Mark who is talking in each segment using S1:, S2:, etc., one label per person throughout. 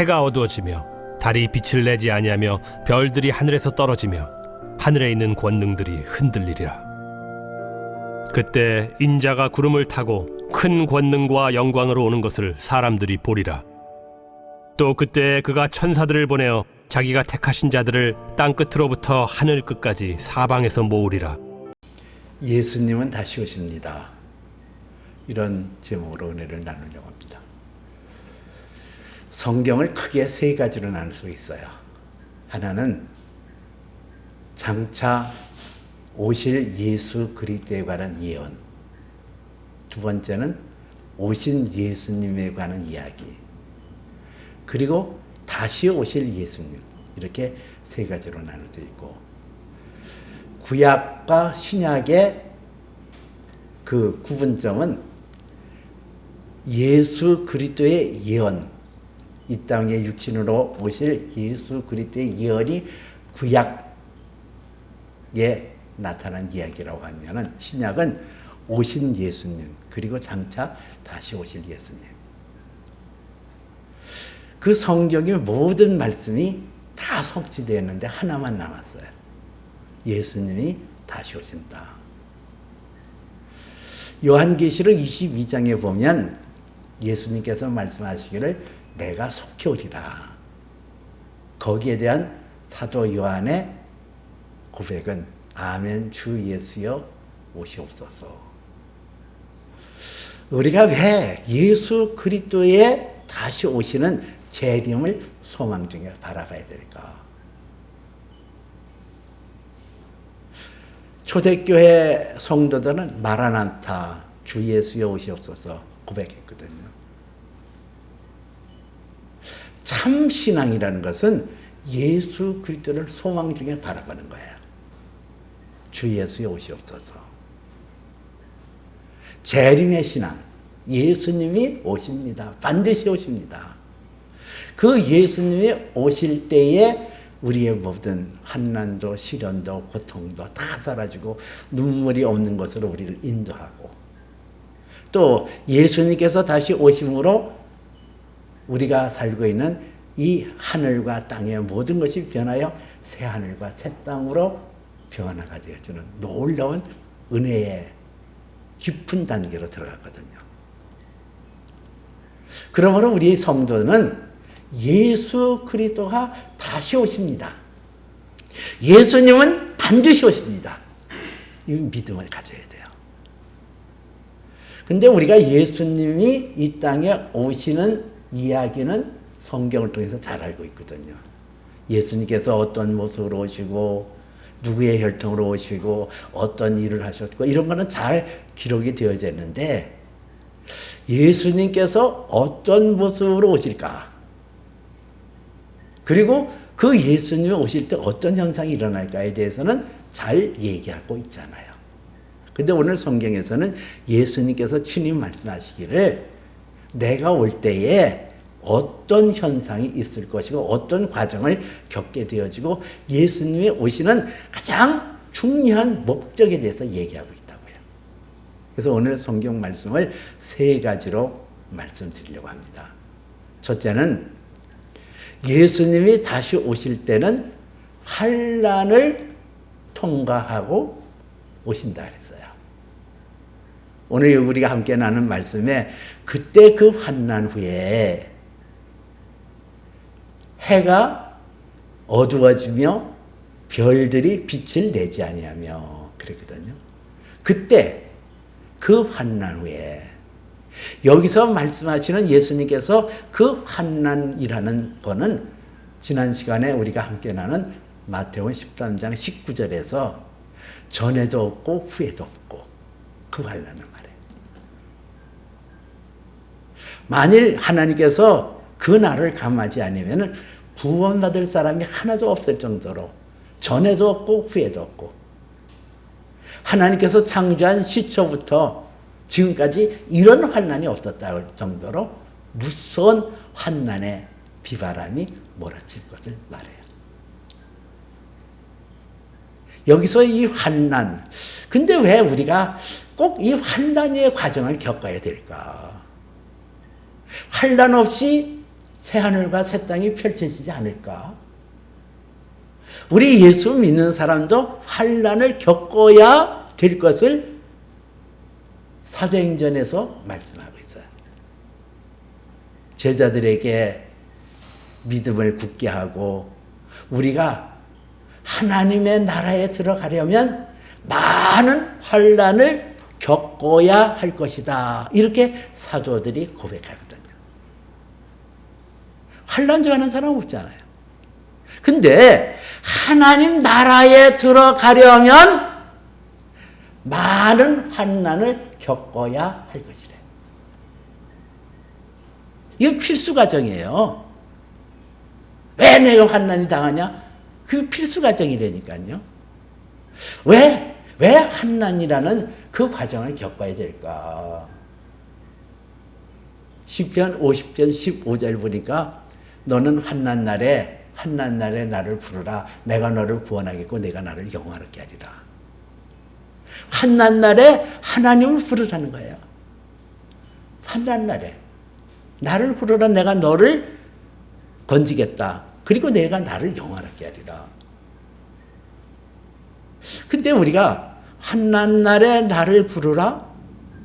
S1: 해가 어두워지며 달이 빛을 내지 아니하며 별들이 하늘에서 떨어지며 하늘에 있는 권능들이 흔들리리라. 그때 인자가 구름을 타고 큰 권능과 영광으로 오는 것을 사람들이 보리라. 또 그때 그가 천사들을 보내어 자기가 택하신 자들을 땅 끝으로부터 하늘 끝까지 사방에서 모으리라.
S2: 예수님은 다시 오십니다. 이런 제목으로 은혜를 나누려고 합니다. 성경을 크게 세 가지로 나눌 수 있어요. 하나는 장차 오실 예수 그리스도에 관한 예언, 두 번째는 오신 예수님에 관한 이야기, 그리고 다시 오실 예수님, 이렇게 세 가지로 나눠져 있고, 구약과 신약의 그 구분점은 예수 그리스도의 예언, 이 땅에 육신으로 오실 예수 그리스도의 예언이 구약에 나타난 이야기라고 하면은, 신약은 오신 예수님, 그리고 장차 다시 오실 예수님. 그 성경의 모든 말씀이 다 성취되었는데 하나만 남았어요. 예수님이 다시 오신다. 요한계시록 22장에 보면 예수님께서 말씀하시기를 내가 속히 오리라. 거기에 대한 사도 요한의 고백은 아멘 주 예수여 오시옵소서. 우리가 왜 예수 그리스도의 다시 오시는 재림을 소망 중에 바라봐야 될까? 초대교회 성도들은 마라나타 주 예수여 오시옵소서 고백했거든요. 참 신앙이라는 것은 예수 그리스도를 소망 중에 바라보는 거예요. 주 예수여 오시옵소서. 재림의 신앙, 예수님이 오십니다. 반드시 오십니다. 그 예수님이 오실 때에 우리의 모든 환난도 시련도 고통도 다 사라지고 눈물이 없는 것으로 우리를 인도하고, 또 예수님께서 다시 오심으로 우리가 살고 있는 이 하늘과 땅의 모든 것이 변하여 새 하늘과 새 땅으로 변화가 되어주는 놀라운 은혜의 깊은 단계로 들어가거든요. 그러므로 우리 성도는 예수 그리스도가 다시 오십니다. 예수님은 반드시 오십니다. 이 믿음을 가져야 돼요. 근데 우리가 예수님이 이 땅에 오시는 이야기는 성경을 통해서 잘 알고 있거든요. 예수님께서 어떤 모습으로 오시고 누구의 혈통으로 오시고 어떤 일을 하셨고 이런 거는 잘 기록이 되어져 있는데, 예수님께서 어떤 모습으로 오실까? 그리고 그 예수님이 오실 때 어떤 현상이 일어날까에 대해서는 잘 얘기하고 있잖아요. 근데 오늘 성경에서는 예수님께서 친히 말씀하시기를 내가 올 때에 어떤 현상이 있을 것이고 어떤 과정을 겪게 되어지고 예수님이 오시는 가장 중요한 목적에 대해서 얘기하고 있다고요. 그래서 오늘 성경 말씀을 세 가지로 말씀드리려고 합니다. 첫째는 예수님이 다시 오실 때는 환난을 통과하고 오신다 그랬어요. 오늘 우리가 함께 나눈 말씀에 그때 그 환난 후에 해가 어두워지며 별들이 빛을 내지 아니하며 그랬거든요. 그때 그 환난 후에 여기서 말씀하시는 예수님께서 그 환난이라는 거는 지난 시간에 우리가 함께 나눈 마태복음 13장 19절에서 전에도 없고 후에도 없고 그 환난을 말해요. 만일 하나님께서 그 날을 감하지 않으면 구원받을 사람이 하나도 없을 정도로 전에도 없고 후에도 없고, 하나님께서 창조한 시초부터 지금까지 이런 환난이 없었다 정도로 무서운 환난의 비바람이 몰아칠 것을 말해요. 여기서 이 환난, 근데 왜 우리가 꼭 이 환난의 과정을 겪어야 될까? 환난 없이 새하늘과 새 땅이 펼쳐지지 않을까? 우리 예수 믿는 사람도 환난을 겪어야 될 것을 사도행전에서 말씀하고 있어요. 제자들에게 믿음을 굳게 하고 우리가 하나님의 나라에 들어가려면 많은 환난을 겪어야 할 것이다. 이렇게 사도들이 고백하거든요. 환난 좋아하는 사람 없잖아요. 근데 하나님 나라에 들어가려면 많은 환난을 겪어야 할 것이래. 이거 필수 과정이에요. 왜 내가 환난이 당하냐? 그게 필수 과정이라니까요. 왜 환난이라는 그 과정을 겪어야 될까? 시편 50편 15절 보니까 너는 환난 날에 나를 부르라. 내가 너를 구원하겠고 내가 나를 영화롭게 하리라. 환난 날에 하나님을 부르라는 거예요. 환난 날에 나를 부르라. 내가 너를 건지겠다. 그리고 내가 나를 영화롭게 하리라. 근데 우리가 환난 날에 나를 부르라.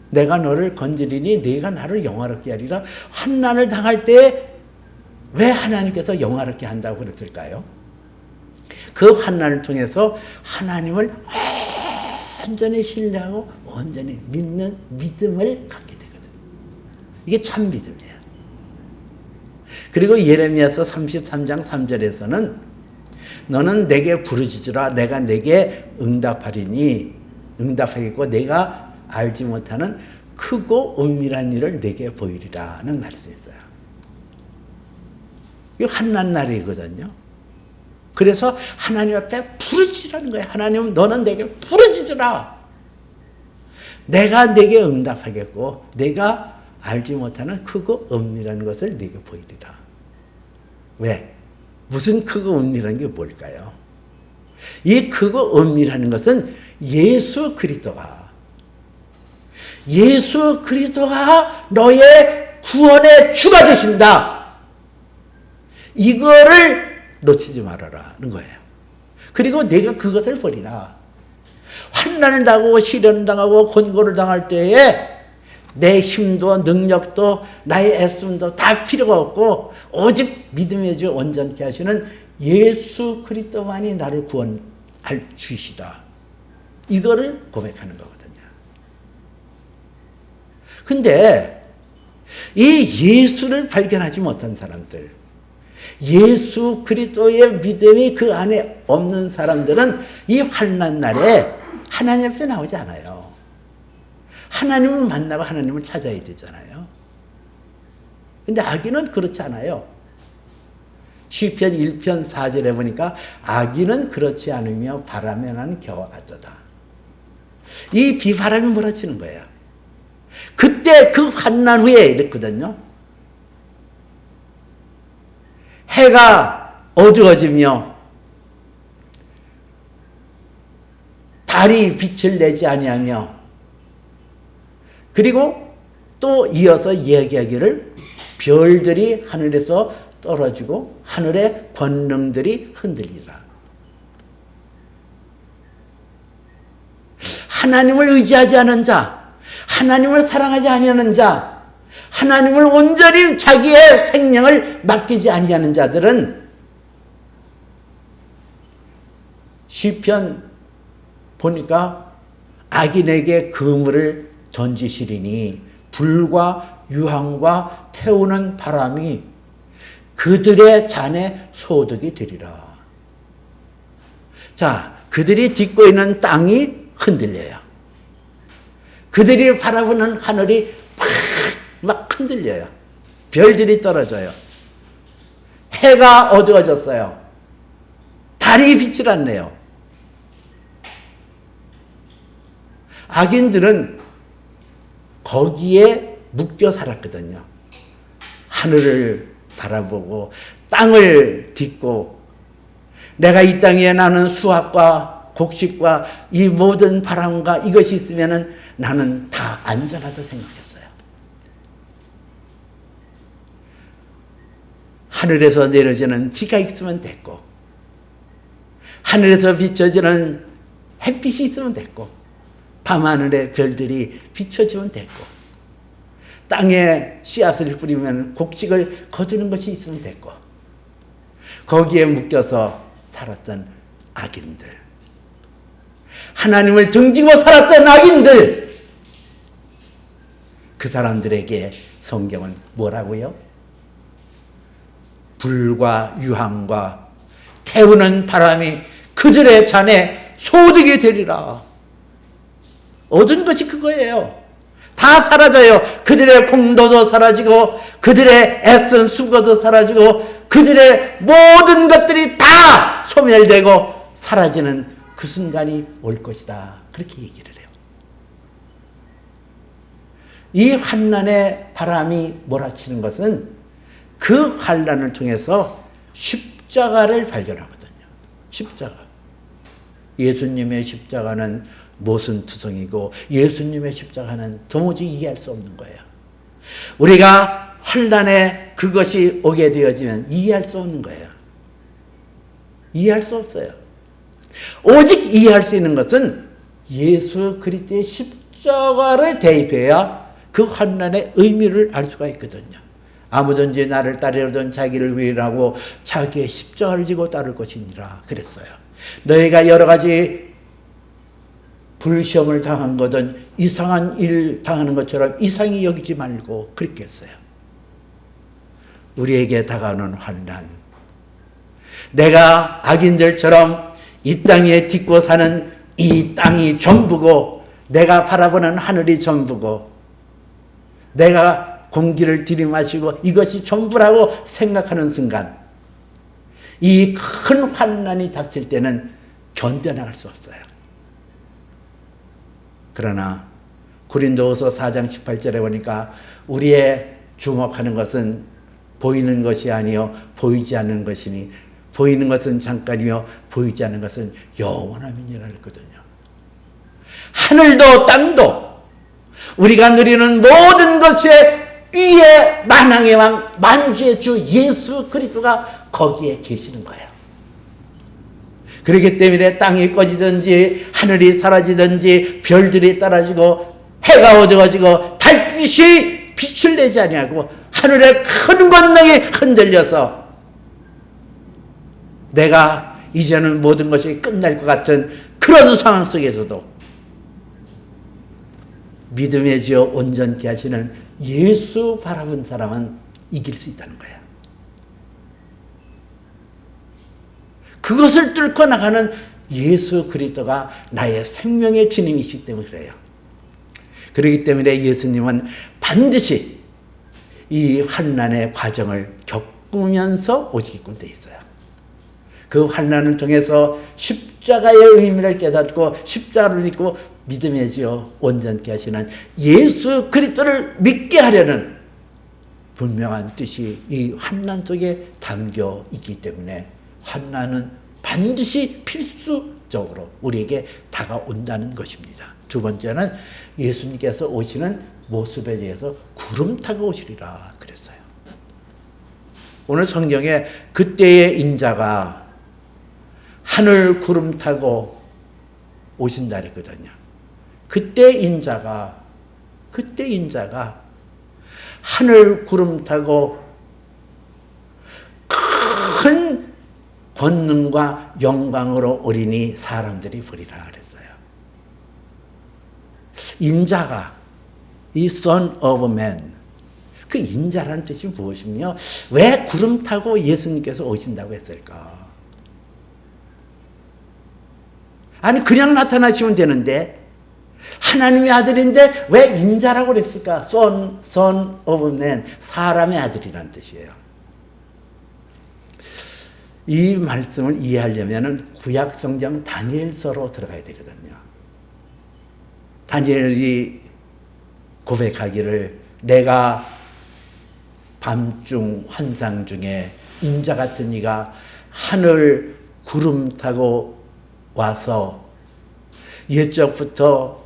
S2: 내가 너를 건지리니 내가 나를 영화롭게 하리라. 환난을 당할 때 왜 하나님께서 영화롭게 한다고 그랬을까요? 그 환난을 통해서 하나님을 완전히 신뢰하고 완전히 믿는 믿음을 갖게 되거든요. 이게 참 믿음이에요. 그리고 예레미야서 33장 3절에서는 너는 내게 부르짖으라. 내가 내게 응답하겠고 내가 알지 못하는 크고 은밀한 일을 내게 보이리라는 말씀이 있어요. 이거 환난 날이거든요. 그래서 하나님 앞에 부르짖으라는 거예요. 하나님 너는 내게 부르짖으라. 내가 내게 응답하겠고 내가 알지 못하는 크고 은밀한 것을 내게 보이리라. 왜? 무슨 크고 은밀한 게 뭘까요? 이 크고 은밀한 것은 예수 그리스도가 너의 구원의 주가 되신다. 이거를 놓치지 말아라는 거예요. 그리고 내가 그것을 버리라. 환난을 당하고 시련을 당하고 권고를 당할 때에 내 힘도 능력도 나의 애씀도 다 필요가 없고 오직 믿음의 주 온전케 하시는 예수 그리스도만이 나를 구원할 주시다. 이거를 고백하는 거거든요. 근데 이 예수를 발견하지 못한 사람들, 예수 그리스도의 믿음이 그 안에 없는 사람들은 이 환난 날에 하나님 앞에 나오지 않아요. 하나님을 만나고 하나님을 찾아야 되잖아요. 근데 악인은 그렇지 않아요. 시편 1편 4절에 보니까 악인은 그렇지 않으며 바람에 나는 겨와 같도다. 이 비바람이 몰아치는 거예요. 그때 그 환난 후에 이랬거든요. 해가 어두워지며 달이 빛을 내지 아니하며 그리고 또 이어서 이야기하기를 별들이 하늘에서 떨어지고 하늘의 권능들이 흔들리라. 하나님을 의지하지 않은 자, 하나님을 사랑하지 아니하는 자, 하나님을 온전히 자기의 생명을 맡기지 아니하는 자들은 시편 보니까 악인에게 그물을 던지시리니 불과 유황과 태우는 바람이 그들의 잔에 소득이 되리라. 자, 그들이 딛고 있는 땅이 흔들려요. 그들이 바라보는 하늘이 막 흔들려요. 별들이 떨어져요. 해가 어두워졌어요. 달이 빛을 안 내요. 악인들은 거기에 묶여 살았거든요. 하늘을 바라보고 땅을 딛고 내가 이 땅에 나는 수확과 곡식과 이 모든 바람과 이것이 있으면은 나는 다 안전하다 생각했어요. 하늘에서 내려지는 비가 있으면 됐고, 하늘에서 비춰지는 햇빛이 있으면 됐고, 밤하늘에 별들이 비춰지면 됐고, 땅에 씨앗을 뿌리면 곡식을 거두는 것이 있으면 됐고, 거기에 묶여서 살았던 악인들, 하나님을 등지고 살았던 악인들, 그 사람들에게 성경은 뭐라고요? 불과 유황과 태우는 바람이 그들의 잔에 소득이 되리라. 얻은 것이 그거예요. 다 사라져요. 그들의 공로도 사라지고, 그들의 애쓴 수고도 사라지고, 그들의 모든 것들이 다 소멸되고 사라지는 그 순간이 올 것이다. 그렇게 얘기를 해요. 이 환난의 바람이 몰아치는 것은 그 환난을 통해서 십자가를 발견하거든요. 십자가. 예수님의 십자가는 모순투성이고, 예수님의 십자가는 도무지 이해할 수 없는 거예요. 우리가 환난에 그것이 오게 되어지면 이해할 수 없는 거예요. 이해할 수 없어요. 오직 이해할 수 있는 것은 예수 그리스도의 십자가를 대입해야 그 환난의 의미를 알 수가 있거든요. 아무든지 나를 따르려던 자기를 위하고 자기의 십자가를 지고 따를 것이니라 그랬어요. 너희가 여러 가지 불시험을 당한 거든 이상한 일 당하는 것처럼 이상히 여기지 말고 그렇게 했어요. 우리에게 다가오는 환난, 내가 악인들처럼 이 땅에 딛고 사는 이 땅이 전부고, 내가 바라보는 하늘이 전부고, 내가 공기를 들이마시고 이것이 전부라고 생각하는 순간, 이 큰 환난이 닥칠 때는 견뎌나갈 수 없어요. 그러나 고린도후서 4장 18절에 보니까 우리의 주목하는 것은 보이는 것이 아니요 보이지 않는 것이니, 보이는 것은 잠깐이요 보이지 않는 것은 영원함이니라 했거든요. 하늘도 땅도 우리가 누리는 모든 것의 위에 만왕의 왕 만주의 주 예수 그리스도가 거기에 계시는 거예요. 그렇기 때문에 땅이 꺼지든지 하늘이 사라지든지 별들이 떨어지고 해가 어두워지고 달빛이 빛을 내지 아니하고 하늘의 큰 권능이 흔들려서 내가 이제는 모든 것이 끝날 것 같은 그런 상황 속에서도 믿음의 지어 온전케 하시는 예수 바라본 사람은 이길 수 있다는 거예요. 그것을 뚫고 나가는 예수 그리스도가 나의 생명의 주님이시기 때문에 그래요. 그렇기 때문에 예수님은 반드시 이 환난의 과정을 겪으면서 오시게끔 되어 있어요. 그 환난을 통해서 십자가의 의미를 깨닫고 십자가를 믿고 믿음의 지어 온전케 하시는 예수 그리스도를 믿게 하려는 분명한 뜻이 이 환난 속에 담겨 있기 때문에 환난은 반드시 필수적으로 우리에게 다가온다는 것입니다. 두 번째는 예수님께서 오시는 모습에 대해서 구름 타고 오시리라 그랬어요. 오늘 성경에 그때의 인자가 하늘 구름 타고 오신다 그랬거든요. 그때 인자가 하늘 구름 타고 큰 권능과 영광으로 오리니 사람들이 보리라 그랬어요. 인자가 이 Son of Man, 그 인자라는 뜻이 무엇이며 왜 구름 타고 예수님께서 오신다고 했을까? 아니 그냥 나타나시면 되는데 하나님의 아들인데 왜 인자라고 그랬을까? Son of Man, 사람의 아들이라는 뜻이에요. 이 말씀을 이해하려면 구약 성경 다니엘서로 들어가야 되거든요. 다니엘이 고백하기를 내가 밤중 환상 중에 인자 같은 이가 하늘 구름 타고 와서 옛적부터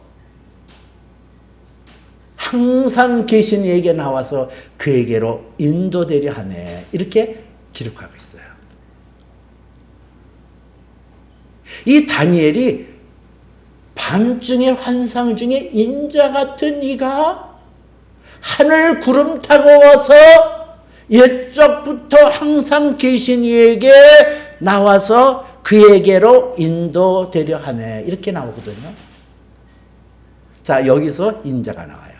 S2: 항상 계신 이에게 나와서 그에게로 인도되려 하네. 이렇게 기록하고 있어요. 이 다니엘이 밤중의 환상 중에 인자 같은 이가 하늘 구름 타고 와서 옛적부터 항상 계신 이에게 나와서 그에게로 인도되려 하네. 이렇게 나오거든요. 자, 여기서 인자가 나와요.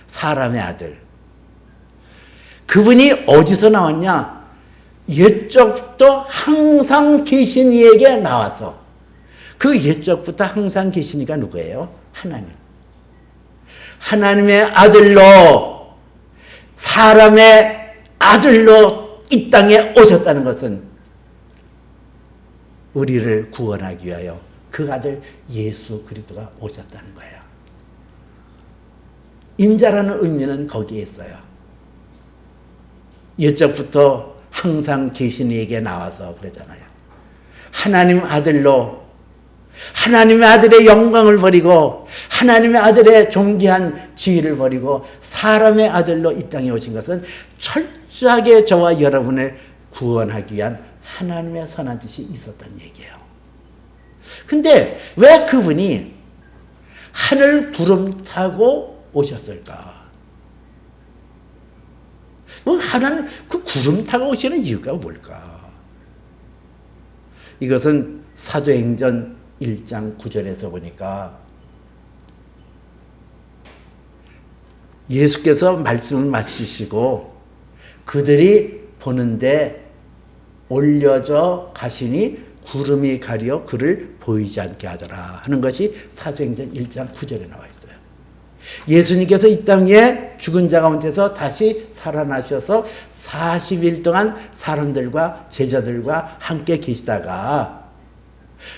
S2: 사람의 아들. 그분이 어디서 나왔냐? 옛적부터 항상 계신 이에게 나와서. 그 옛적부터 항상 계신 이가 누구예요? 하나님. 하나님의 아들로, 사람의 아들로 이 땅에 오셨다는 것은 우리를 구원하기 위하여 그 아들 예수 그리스도가 오셨다는 거예요. 인자라는 의미는 거기에 있어요. 옛적부터 항상 계신 이에게 나와서 그러잖아요. 하나님 아들로, 하나님의 아들의 영광을 버리고 하나님의 아들의 존귀한 지위를 버리고 사람의 아들로 이 땅에 오신 것은 철저하게 저와 여러분을 구원하기 위한 하나님의 선한 뜻이 있었다는 얘기예요. 근데 왜 그분이 하늘 구름 타고 오셨을까? 하나님 그 구름 타고 오시는 이유가 뭘까? 이것은 사도행전 1장 9절에서 보니까 예수께서 말씀을 마치시고 그들이 보는데 올려져 가시니 구름이 가려 그를 보이지 않게 하더라 하는 것이 사도행전 1장 9절에 나와 있어요. 예수님께서 이 땅에 죽은 자 가운데서 다시 살아나셔서 40일 동안 사람들과 제자들과 함께 계시다가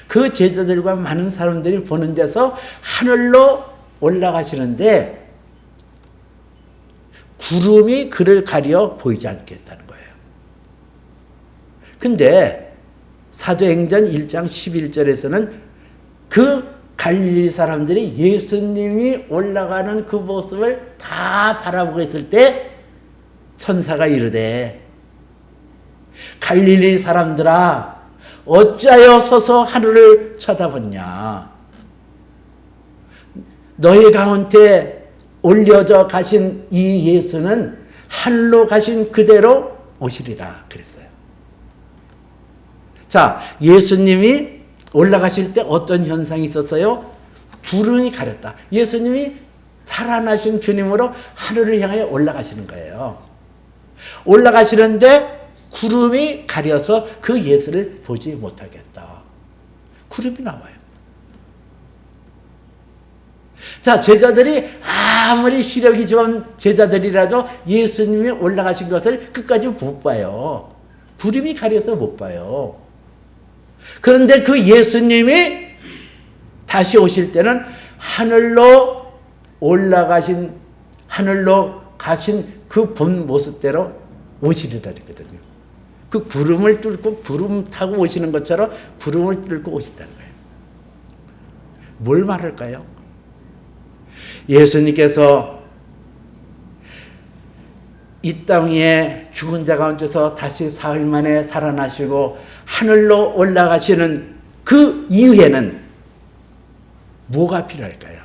S2: 그 제자들과 많은 사람들이 보는 데서 하늘로 올라가시는데 구름이 그를 가려 보이지 않게 했다는 거예요. 근데 사도행전 1장 11절에서는 그 갈릴리 사람들이 예수님이 올라가는 그 모습을 다 바라보고 있을 때 천사가 이르되 갈릴리 사람들아 어찌하여 서서 하늘을 쳐다보냐. 너희 가운데 올려져 가신 이 예수는 하늘로 가신 그대로 오시리라 그랬어요. 자, 예수님이 올라가실 때 어떤 현상이 있었어요? 구름이 가렸다. 예수님이 살아나신 주님으로 하늘을 향해 올라가시는 거예요. 올라가시는데 구름이 가려서 그 예수를 보지 못하겠다. 구름이 나와요. 자, 제자들이 아무리 시력이 좋은 제자들이라도 예수님이 올라가신 것을 끝까지 못 봐요. 구름이 가려서 못 봐요. 그런데 그 예수님이 다시 오실 때는 하늘로 올라가신, 하늘로 가신 그 본 모습대로 오시리라 그랬거든요. 그 구름을 뚫고 구름 타고 오시는 것처럼 구름을 뚫고 오신다는 거예요. 뭘 말할까요? 예수님께서 이 땅 위에 죽은 자 가운데서 다시 사흘 만에 살아나시고 하늘로 올라가시는 그 이후에는 뭐가 필요할까요?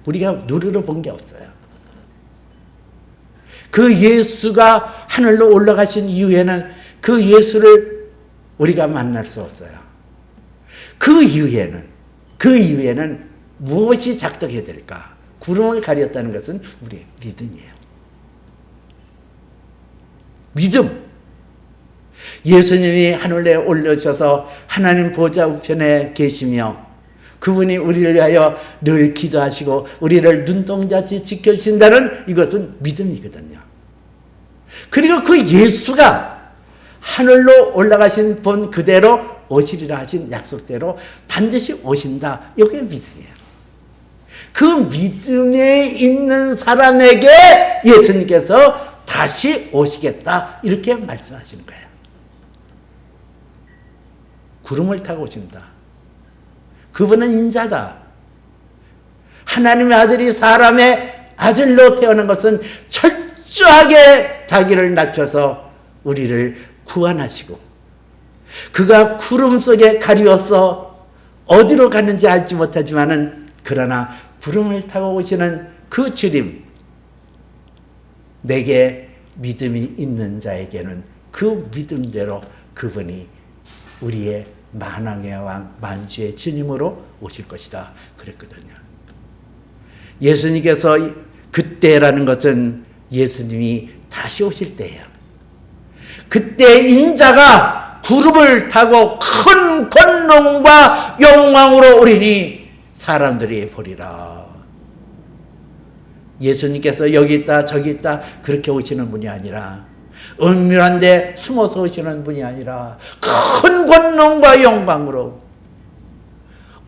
S2: 우리가 눈으로 본 게 없어요. 그 예수가 하늘로 올라가신 이후에는 그 예수를 우리가 만날 수 없어요. 그 이후에는 무엇이 작동해야 될까? 구름을 가렸다는 것은 우리의 믿음이에요. 믿음. 예수님이 하늘에 올려셔서 하나님 보좌 우편에 계시며 그분이 우리를 위하여 늘 기도하시고 우리를 눈동자같이 지켜주신다는 이것은 믿음이거든요. 그리고 그 예수가 하늘로 올라가신 본 그대로 오시리라 하신 약속대로 반드시 오신다. 이게 믿음이에요. 그 믿음에 있는 사람에게 예수님께서 다시 오시겠다. 이렇게 말씀하시는 거예요. 구름을 타고 오신다. 그분은 인자다. 하나님의 아들이 사람의 아들로 태어난 것은 철저하게 자기를 낮춰서 우리를 구원하시고 그가 구름 속에 가리워서 어디로 가는지 알지 못하지만은 그러나 구름을 타고 오시는 그 주님, 내게 믿음이 있는 자에게는 그 믿음대로 그분이 우리의 만왕의 왕 만주의 주님으로 오실 것이다 그랬거든요. 예수님께서 그때라는 것은 예수님이 다시 오실 때예요. 그때 인자가 구름을 타고 큰 권능과 영광으로 오리니 사람들이 보리라. 예수님께서 여기 있다 저기 있다 그렇게 오시는 분이 아니라, 은밀한 데 숨어서 오시는 분이 아니라 큰 권능과 영광으로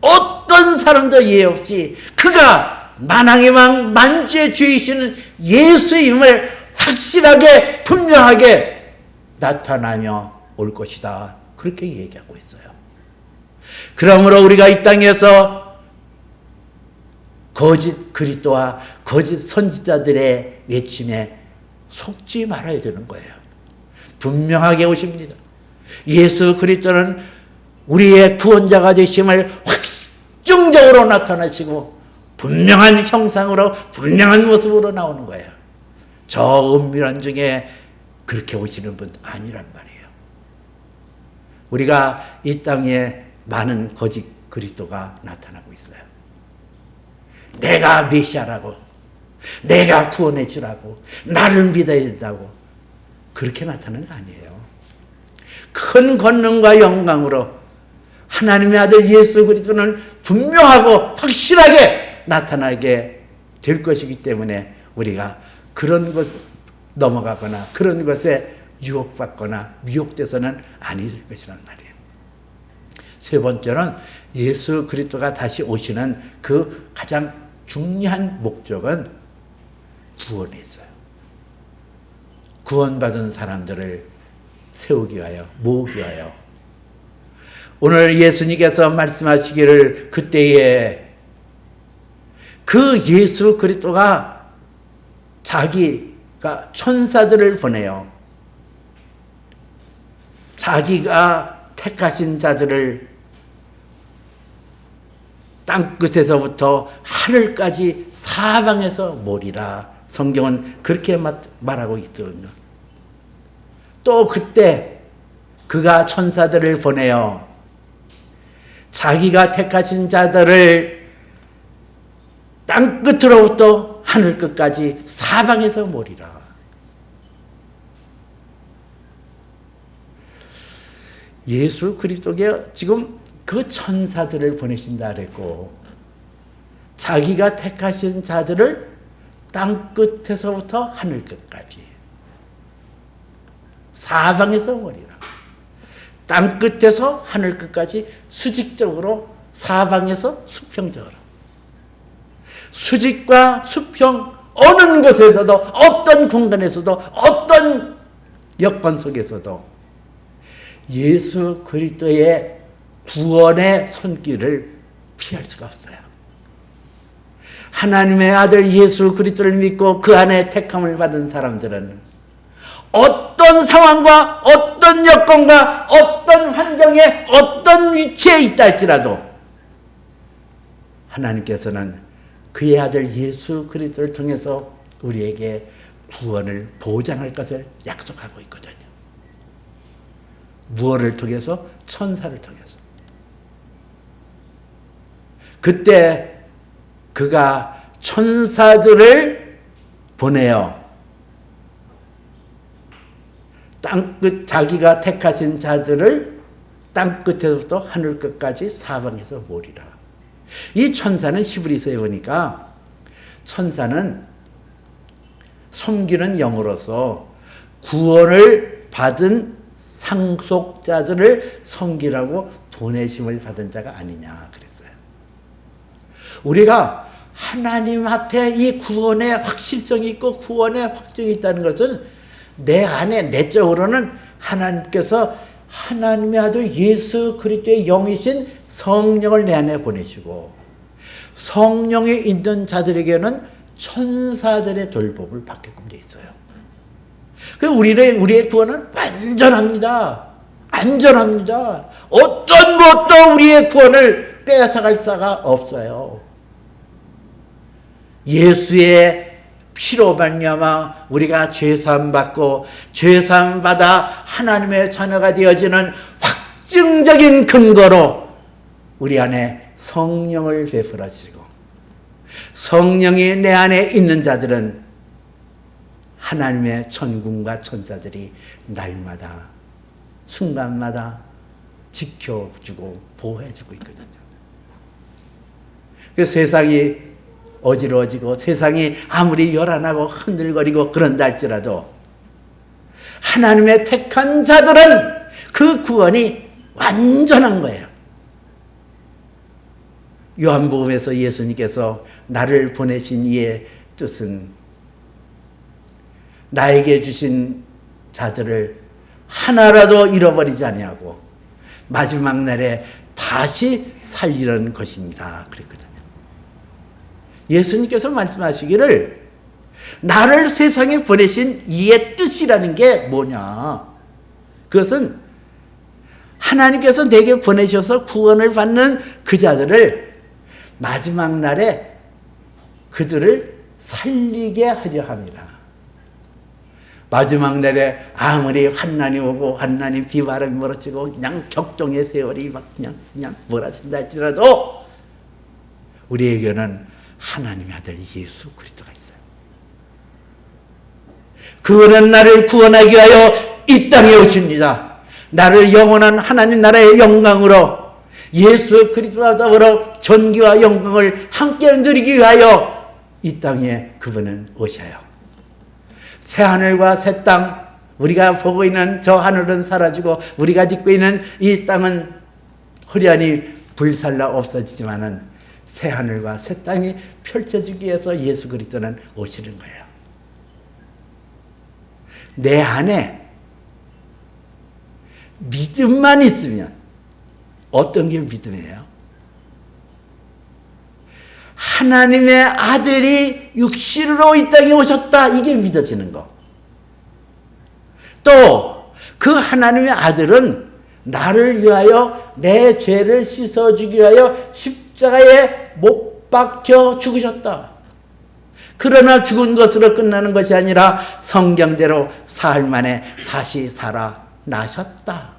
S2: 어떤 사람도 예외 없이 그가 만왕의 왕 만주의 주이시는 예수임을 확실하게 분명하게 나타나며 올 것이다 그렇게 얘기하고 있어요. 그러므로 우리가 이 땅에서 거짓 그리스도와 거짓 선지자들의 외침에 속지 말아야 되는 거예요. 분명하게 오십니다. 예수 그리스도는 우리의 구원자가 되심을 확정적으로 나타나시고 분명한 형상으로 분명한 모습으로 나오는 거예요. 저 은밀한 중에 그렇게 오시는 분 아니란 말이에요. 우리가 이 땅에 많은 거짓 그리스도가 나타나고 있어요. 내가 메시아라고, 내가 구원해 주라고, 나를 믿어야 된다고 그렇게 나타나는 거 아니에요. 큰 권능과 영광으로 하나님의 아들 예수 그리스도는 분명하고 확실하게 나타나게 될 것이기 때문에 우리가 그런 것 넘어가거나 그런 것에 유혹받거나 미혹돼서는 아니 될 것이란 말이에요. 세 번째는 예수 그리스도가 다시 오시는 그 가장 중요한 목적은 구원에 있어요. 구원받은 사람들을 세우기 위하여, 모으기 위하여. 오늘 예수님께서 말씀하시기를 그때에 그 예수 그리스도가 자기가 천사들을 보내요. 자기가 택하신 자들을 땅끝에서부터 하늘까지 사방에서 모리라. 성경은 그렇게 말하고 있거든요. 또 그때 그가 천사들을 보내요. 자기가 택하신 자들을 땅끝으로부터 하늘끝까지 사방에서 모리라. 예수 그리스도께 지금 그 천사들을 보내신다 그랬고, 자기가 택하신 자들을 땅끝에서부터 하늘끝까지 사방에서 모리라. 땅끝에서 하늘끝까지 수직적으로, 사방에서 수평적으로. 수직과 수평 어느 곳에서도, 어떤 공간에서도, 어떤 여건 속에서도 예수 그리스도의 구원의 손길을 피할 수가 없어요. 하나님의 아들 예수 그리스도를 믿고 그 안에 택함을 받은 사람들은 어떤 상황과 어떤 여건과 어떤 환경에 어떤 위치에 있다 할지라도 하나님께서는 그의 아들 예수 그리스도를 통해서 우리에게 구원을 보장할 것을 약속하고 있거든요. 무엇을 통해서? 천사를 통해서. 그때 그가 천사들을 보내요. 땅끝, 자기가 택하신 자들을 땅끝에서부터 하늘끝까지 사방에서 모리라. 이 천사는 히브리서에 보니까 천사는 섬기는 영으로서 구원을 받은 상속자들을 섬기라고 보내심을 받은 자가 아니냐 그랬어요. 우리가 하나님 앞에 이 구원의 확실성이 있고 구원의 확정이 있다는 것은 내 안에 내적으로는 하나님께서 하나님의 아들 예수 그리스도의 영이신 성령을 내 안에 보내시고, 성령이 있는 자들에게는 천사들의 돌봄을 받게끔 되어 있어요. 그 우리의 구원은 완전합니다. 안전합니다. 어떤 것도 우리의 구원을 빼앗아갈 사가 없어요. 예수의 피로 말미암아 우리가 죄사함 받고 죄사함 받아 하나님의 자녀가 되어지는 확증적인 근거로 우리 안에 성령을 베풀어주시고, 성령이 내 안에 있는 자들은 하나님의 천군과 천사들이 날마다 순간마다 지켜주고 보호해주고 있거든요. 그 세상이 어지러워지고 세상이 아무리 요란하고 흔들거리고 그런다 할지라도 하나님의 택한 자들은 그 구원이 완전한 거예요. 요한복음에서 예수님께서 나를 보내신 이의 뜻은 나에게 주신 자들을 하나라도 잃어버리지 아니하고 마지막 날에 다시 살리는 것이니라 그랬거든요. 예수님께서 말씀하시기를 나를 세상에 보내신 이의 뜻이라는 게 뭐냐? 그것은 하나님께서 내게 보내셔서 구원을 받는 그 자들을 마지막 날에 그들을 살리게 하려 함이라. 마지막 날에 아무리 환난이 오고 환난이 비바람이 몰아치고 그냥 격동의 세월이 막 그냥 몰아친다 할지라도 우리에게는 하나님의 아들 예수 그리스도가 있어요. 그분은 나를 구원하기 위하여 이 땅에 오십니다. 나를 영원한 하나님 나라의 영광으로 예수 그리스도와 더불어 존귀와 영광을 함께 누리기 위하여 이 땅에 그분은 오셔요. 새하늘과 새 땅, 우리가 보고 있는 저 하늘은 사라지고 우리가 짓고 있는 이 땅은 호련히 불살라 없어지지만은 새하늘과 새 땅이 펼쳐지기 위해서 예수 그리스도는 오시는 거예요. 내 안에 믿음만 있으면, 어떤 게 믿음이에요? 하나님의 아들이 육신으로 이 땅에 오셨다, 이게 믿어지는 거. 또 그 하나님의 아들은 나를 위하여 내 죄를 씻어주기 위하여 십자가에 못 박혀 죽으셨다. 그러나 죽은 것으로 끝나는 것이 아니라 성경대로 사흘 만에 다시 살아나셨다.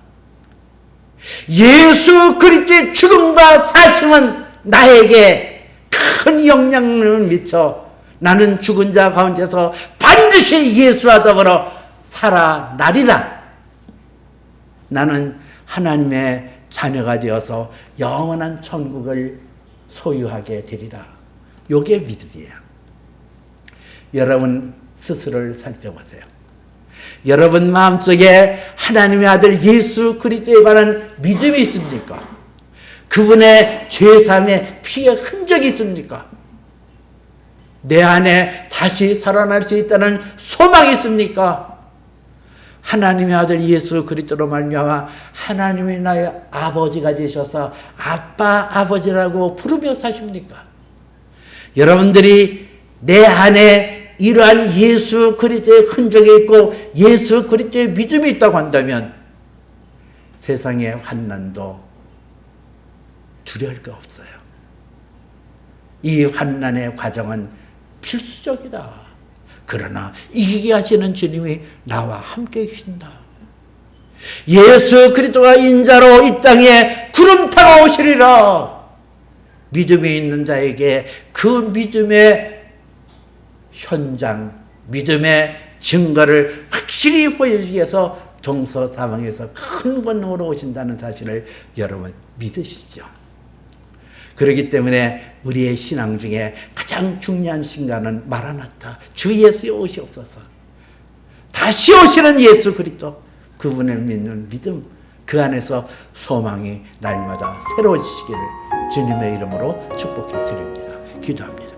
S2: 예수 그리스도의 죽음과 사심은 나에게 큰 영향을 미쳐 나는 죽은 자 가운데서 반드시 예수와 더불어 살아나리라. 나는 하나님의 자녀가 되어서 영원한 천국을 소유하게 되리라. 이게 믿음이에요. 여러분 스스로를 살펴보세요. 여러분 마음속에 하나님의 아들 예수 그리스도에 관한 믿음이 있습니까? 그분의 죄사함의 피의 흔적이 있습니까? 내 안에 다시 살아날 수 있다는 소망이 있습니까? 하나님의 아들 예수 그리스도로 말미암아 하나님의 나의 아버지가 되셔서 아빠 아버지라고 부르며 사십니까? 여러분들이 내 안에 이러한 예수 그리스도의 흔적이 있고 예수 그리스도의 믿음이 있다고 한다면 세상의 환난도 두려울 거 없어요. 이 환난의 과정은 필수적이다. 그러나 이기게 하시는 주님이 나와 함께 계신다. 예수 그리스도가 인자로 이 땅에 구름 타고 오시리라. 믿음이 있는 자에게 그 믿음의 현장, 믿음의 증거를 확실히 보여주기 위해서 동서사방에서 큰 권능으로 오신다는 사실을 여러분 믿으시죠. 그렇기 때문에 우리의 신앙 중에 가장 중요한 신간은 마라나타, 주 예수의 오시옵소서. 다시 오시는 예수 그리스도, 그분을 믿는 믿음, 그 안에서 소망이 날마다 새로워지시기를 주님의 이름으로 축복해 드립니다. 기도합니다.